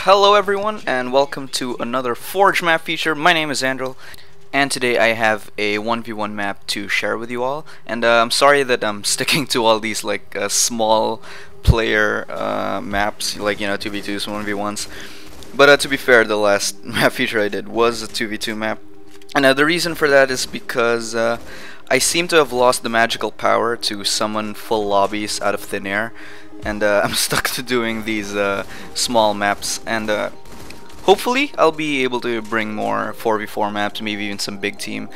Hello everyone and welcome to another Forge map feature. My name is Andrew and today I have a 1v1 map to share with you all, and I'm sorry that I'm sticking to all these small player maps, 2v2s, 1v1s, but to be fair, the last map feature I did was a 2v2 map, and the reason for that is because I seem to have lost the magical power to summon full lobbies out of thin air, and I'm stuck to doing these small maps, and hopefully I'll be able to bring more 4v4 maps, maybe even some big team.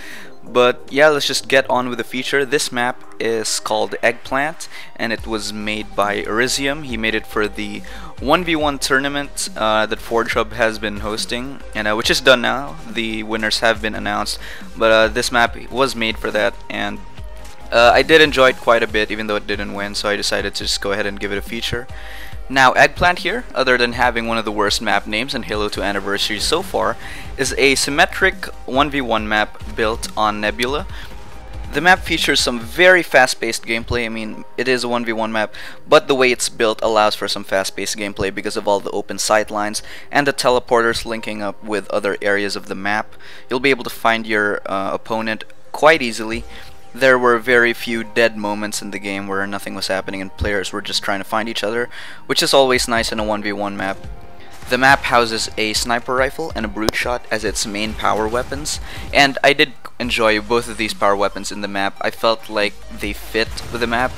But yeah, let's just get on with the feature. This map is called Eggplant, and it was made by Elysium. He made it for the 1v1 tournament that Forge Hub has been hosting, and which is done now. The winners have been announced, but this map was made for that, and I did enjoy it quite a bit, even though it didn't win, so I decided to just go ahead and give it a feature. Now, Eggplant here, other than having one of the worst map names in Halo 2 Anniversary so far, is a symmetric 1v1 map built on Nebula. The map features some very fast-paced gameplay. I mean, it is a 1v1 map, but the way it's built allows for some fast-paced gameplay because of all the open sight lines and the teleporters linking up with other areas of the map. You'll be able to find your opponent quite easily. There were very few dead moments in the game where nothing was happening and players were just trying to find each other, which is always nice in a 1v1 map. The map houses a sniper rifle and a brute shot as its main power weapons, and I did enjoy both of these power weapons in the map. I felt like they fit with the map.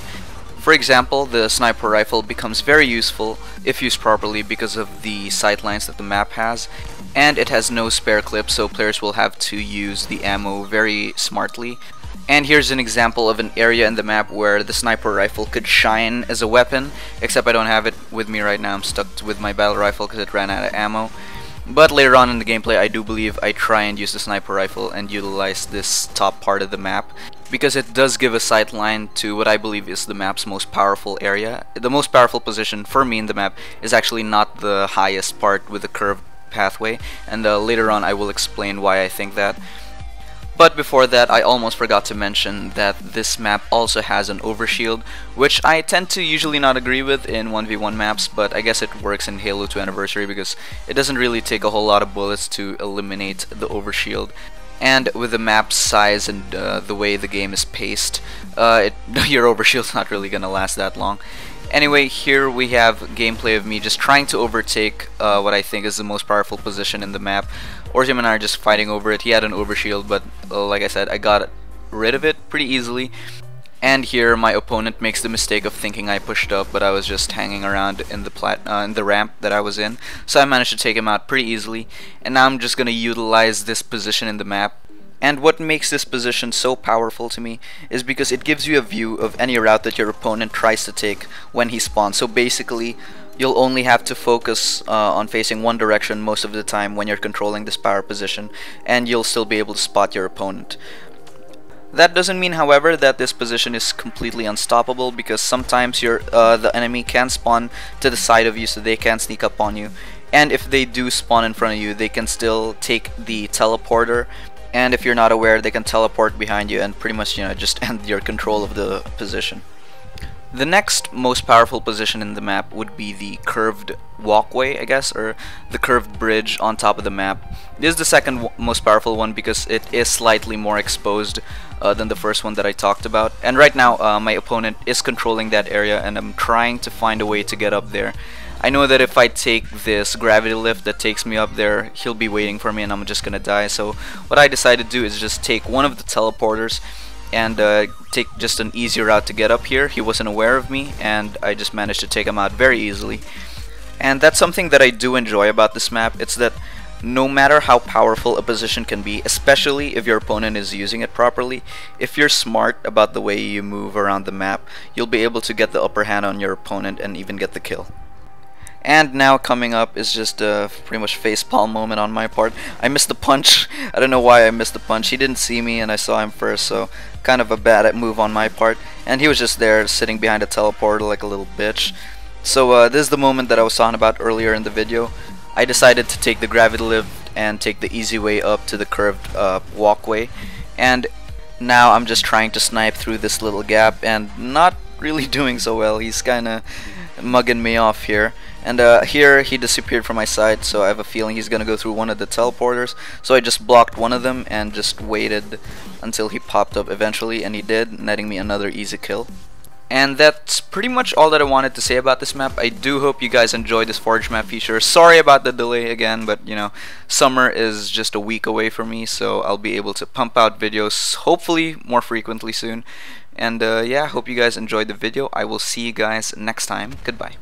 For example, the sniper rifle becomes very useful if used properly because of the sightlines that the map has, and it has no spare clips, so players will have to use the ammo very smartly. And here's an example of an area in the map where the sniper rifle could shine as a weapon, except I don't have it with me right now. I'm stuck with my battle rifle because it ran out of ammo. But later on in the gameplay, I do believe I try and use the sniper rifle and utilize this top part of the map, because it does give a sight line to what I believe is the map's most powerful area. The most powerful position for me in the map is actually not the highest part with the curved pathway, and later on I will explain why I think that. But before that, I almost forgot to mention that this map also has an overshield, which I tend to usually not agree with in 1v1 maps, but I guess it works in Halo 2 Anniversary because it doesn't really take a whole lot of bullets to eliminate the overshield. And with the map's size and the way the game is paced, your overshield's not really gonna last that long. Anyway, here we have gameplay of me just trying to overtake what I think is the most powerful position in the map. Ortium and I are just fighting over it. He had an overshield, but like I said, I got rid of it pretty easily. And here my opponent makes the mistake of thinking I pushed up, but I was just hanging around in the ramp that I was in. So I managed to take him out pretty easily. And now I'm just going to utilize this position in the map. And what makes this position so powerful to me is because it gives you a view of any route that your opponent tries to take when he spawns. So basically, you'll only have to focus on facing one direction most of the time when you're controlling this power position, and you'll still be able to spot your opponent. That doesn't mean, however, that this position is completely unstoppable, because sometimes the enemy can spawn to the side of you, so they can sneak up on you. And if they do spawn in front of you, they can still take the teleporter. And if you're not aware, they can teleport behind you and pretty much, just end your control of the position. The next most powerful position in the map would be the curved walkway, I guess, or the curved bridge on top of the map. This is the second most powerful one because it is slightly more exposed than the first one that I talked about. And right now, my opponent is controlling that area, and I'm trying to find a way to get up there. I know that if I take this gravity lift that takes me up there, he'll be waiting for me and I'm just gonna die. So what I decided to do is just take one of the teleporters and take just an easy route to get up here. He wasn't aware of me, and I just managed to take him out very easily. And that's something that I do enjoy about this map. It's that no matter how powerful a position can be, especially if your opponent is using it properly, if you're smart about the way you move around the map, you'll be able to get the upper hand on your opponent and even get the kill. And now coming up is just a pretty much facepalm moment on my part. I missed the punch. I don't know why I missed the punch. He didn't see me and I saw him first, so kind of a bad move on my part. And he was just there sitting behind a teleporter like a little bitch. So this is the moment that I was talking about earlier in the video. I decided to take the gravity lift and take the easy way up to the curved walkway. And now I'm just trying to snipe through this little gap and not really doing so well. He's kinda mugging me off here. And here he disappeared from my sight, so I have a feeling he's gonna go through one of the teleporters. So I just blocked one of them and just waited until he popped up eventually, and he did, netting me another easy kill. And that's pretty much all that I wanted to say about this map. I do hope you guys enjoyed this Forge map feature. Sorry about the delay again, but you know, summer is just a week away for me, so I'll be able to pump out videos hopefully more frequently soon. And yeah, hope you guys enjoyed the video. I will see you guys next time. Goodbye.